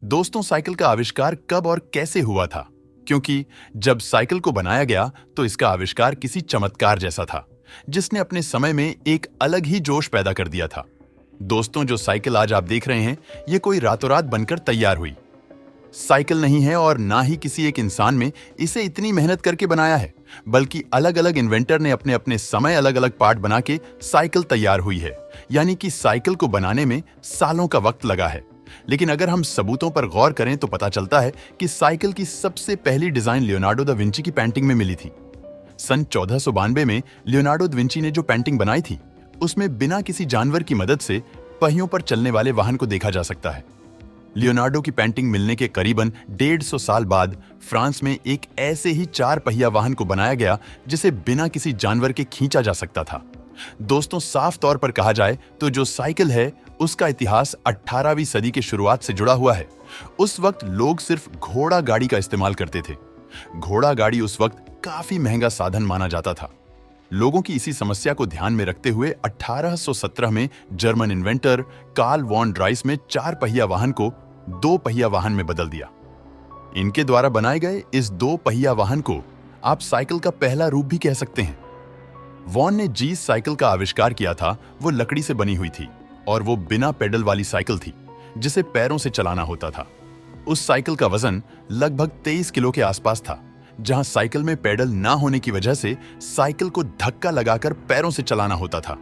दोस्तों, साइकिल का आविष्कार कब और कैसे हुआ था? क्योंकि जब साइकिल को बनाया गया तो इसका आविष्कार किसी चमत्कार जैसा था, जिसने अपने समय में एक अलग ही जोश पैदा कर दिया था। दोस्तों, जो साइकिल आज आप देख रहे हैं, ये कोई रातों रात बनकर तैयार हुई साइकिल नहीं है और ना ही किसी एक इंसान में इसे इतनी मेहनत करके बनाया है, बल्कि अलग अलग इन्वेंटर ने अपने अपने समय अलग अलग पार्ट बना के साइकिल तैयार हुई है। यानी कि साइकिल को बनाने में सालों का वक्त लगा है। लेकिन अगर हम सबूतों पर गौर करें तो पता चलता है कि साइकिल की सबसे पहली डिजाइन लियोनार्डो दा विंची की पेंटिंग में मिली थी। सन 1492 में लियोनार्डो दा विंची ने जो पेंटिंग बनाई थी, उसमें बिना किसी जानवर की मदद से पहियों पर चलने वाले वाहन को देखा जा सकता है। लियोनार्डो की पेंटिंग मिलने के करीबन 150 साल बाद फ्रांस में एक ऐसे ही 4 पहिया वाहन को बनाया गया जिसे बिना किसी जानवर के खींचा जा सकता था। दोस्तों, साफ तौर पर कहा जाए तो जो साइकिल है उसका इतिहास 18वीं सदी के शुरुआत से जुड़ा हुआ है। उस वक्त लोग सिर्फ घोड़ा गाड़ी का इस्तेमाल करते थे। घोड़ा गाड़ी उस वक्त काफी महंगा साधन माना जाता था। लोगों की इसी समस्या को ध्यान में रखते हुए 1817 में German inventor Karl von Drais में 4 पहिया वाहन को 2 पहिया वाहन में बदल दिया। इनके द्वारा बनाए गए इस 2 पहिया वाहन को आप साइकिल का पहला रूप भी कह सकते हैं। वॉन ने जिस साइकिल का आविष्कार किया था वो लकड़ी से बनी हुई थी और वो बिना पेडल वाली साइकिल थी जिसे पैरों से चलाना होता था। उस साइकिल का वजन लगभग 23 किलो के आसपास था, जहां साइकिल में पेडल ना होने की वजह से साइकिल को धक्का लगाकर पैरों से चलाना होता था।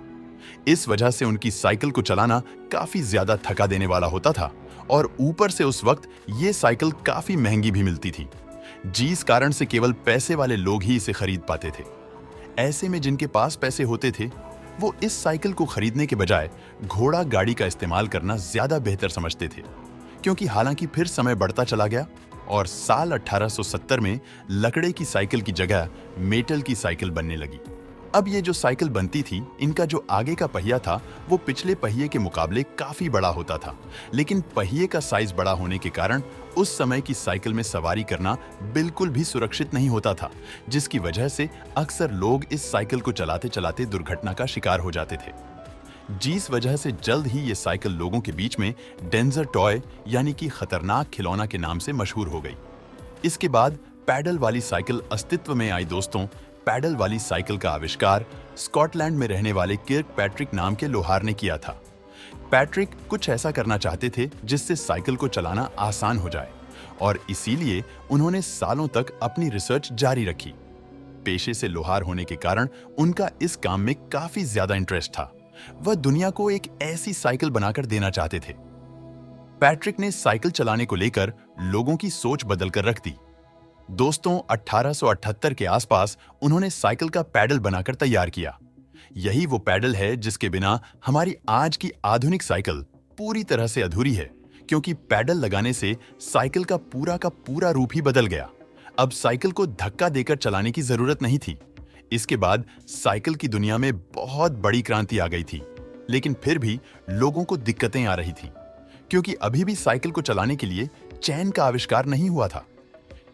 इस वजह से उनकी साइकिल को चलाना काफी ज्यादा थका देने वाला होता था और ऊपर से उस वक्त ये साइकिल काफी महंगी भी मिलती थी, जिस कारण से केवल पैसे वाले लोग ही इसे खरीद पाते थे। ऐसे में जिनके पास पैसे होते थे वो इस साइकिल को खरीदने के बजाय घोड़ा गाड़ी का इस्तेमाल करना ज्यादा बेहतर समझते थे, क्योंकि हालांकि फिर समय बढ़ता चला गया और साल 1870 में लकड़े की साइकिल की जगह मेटल की साइकिल बनने लगी। अब ये जो साइकिल बनती थी, इनका जो आगे का पहिया था वो पिछले पहिए के मुकाबले काफी बड़ा होता था, लेकिन पहिए का साइज बड़ा होने के कारण उस समय की साइकिल में सवारी करना बिल्कुल भी सुरक्षित नहीं होता था, जिसकी वजह से अक्सर लोग इस साइकिल को चलाते चलाते दुर्घटना का शिकार हो जाते थे। जिस वजह से जल्द ही ये साइकिल लोगों के बीच में डेंजर टॉय यानी कि खतरनाक खिलौना के नाम से मशहूर हो गई। इसके बाद पैडल वाली साइकिल अस्तित्व में आई। दोस्तों, पैडल वाली साइकिल का आविष्कार स्कॉटलैंड में रहने वाले किर्क पैट्रिक नाम के लोहार ने किया था। पैट्रिक कुछ ऐसा करना चाहते थे जिससे साइकिल को चलाना आसान हो जाए और इसीलिए उन्होंने सालों तक अपनी रिसर्च जारी रखी। पेशे से लोहार होने के कारण उनका इस काम में काफी ज्यादा इंटरेस्ट था। वह दुनिया को एक ऐसी साइकिल बनाकर देना चाहते थे। पैट्रिक ने साइकिल चलाने को लेकर लोगों की सोच बदलकर रख दी। दोस्तों, 1878 के आसपास उन्होंने साइकिल का पैडल बनाकर तैयार किया। यही वो पैडल है जिसके बिना हमारी आज की आधुनिक साइकिल पूरी तरह से अधूरी है, क्योंकि पैडल लगाने से साइकिल का पूरा रूप ही बदल गया। अब साइकिल को धक्का देकर चलाने की जरूरत नहीं थी। इसके बाद साइकिल की दुनिया में बहुत बड़ी क्रांति आ गई थी, लेकिन फिर भी लोगों को दिक्कतें आ रही थी, क्योंकि अभी भी साइकिल को चलाने के लिए चैन का आविष्कार नहीं हुआ था।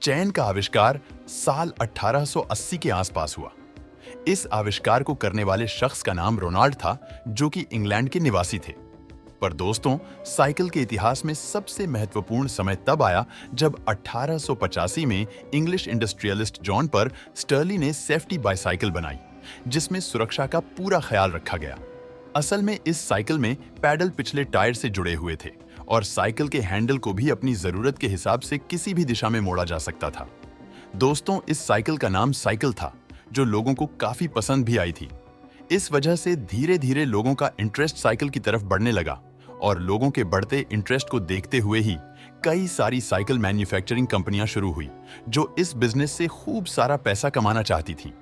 चैन का आविष्कार साल 1880 के आसपास हुआ। इस आविष्कार को करने वाले शख्स का नाम रोनाल्ड था, जो कि इंग्लैंड के निवासी थे। पर दोस्तों, साइकिल के इतिहास में सबसे महत्वपूर्ण समय तब आया जब 1885 में इंग्लिश इंडस्ट्रियलिस्ट जॉन पर स्टर्ली ने सेफ्टी बाइसाइकिल बनाई, जिसमें सुरक्षा का पूरा ख्याल रखा गया। असल में इस साइकिल में पैडल पिछले टायर से जुड़े हुए थे और साइकिल के हैंडल को भी अपनी जरूरत के हिसाब से किसी भी दिशा में मोड़ा जा सकता था। दोस्तों, इस साइकिल का नाम साइकिल था, जो लोगों को काफी पसंद भी आई थी। इस वजह से धीरे धीरे लोगों का इंटरेस्ट साइकिल की तरफ बढ़ने लगा और लोगों के बढ़ते इंटरेस्ट को देखते हुए ही कई सारी साइकिल मैन्युफैक्चरिंग कंपनियां शुरू हुई, जो इस बिजनेस से खूब सारा पैसा कमाना चाहती थी।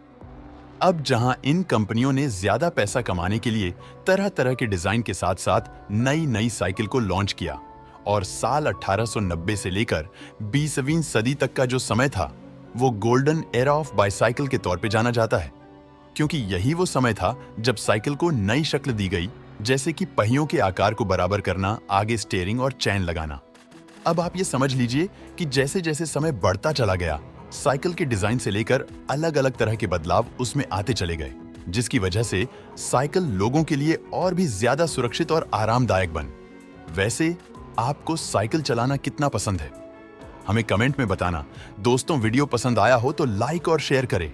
अब जहां इन कंपनियों ने ज्यादा पैसा कमाने के लिए तरह तरह के डिजाइन के साथ साथ नई नई साइकिल को लॉन्च किया और साल 1890 से लेकर 20वीं सदी तक का जो समय था वो गोल्डन एरा ऑफ बाइसाइकिल के तौर पे जाना जाता है, क्योंकि यही वो समय था जब साइकिल को नई शक्ल दी गई, जैसे कि पहियों के आकार को बराबर करना, आगे स्टीयरिंग और चैन लगाना। अब आप ये समझ लीजिए कि जैसे जैसे समय बढ़ता चला गया, साइकिल के डिजाइन से लेकर अलग अलग तरह के बदलाव उसमें आते चले गए, जिसकी वजह से साइकिल लोगों के लिए और भी ज्यादा सुरक्षित और आरामदायक बन। वैसे आपको साइकिल चलाना कितना पसंद है? हमें कमेंट में बताना। दोस्तों, वीडियो पसंद आया हो तो लाइक और शेयर करें।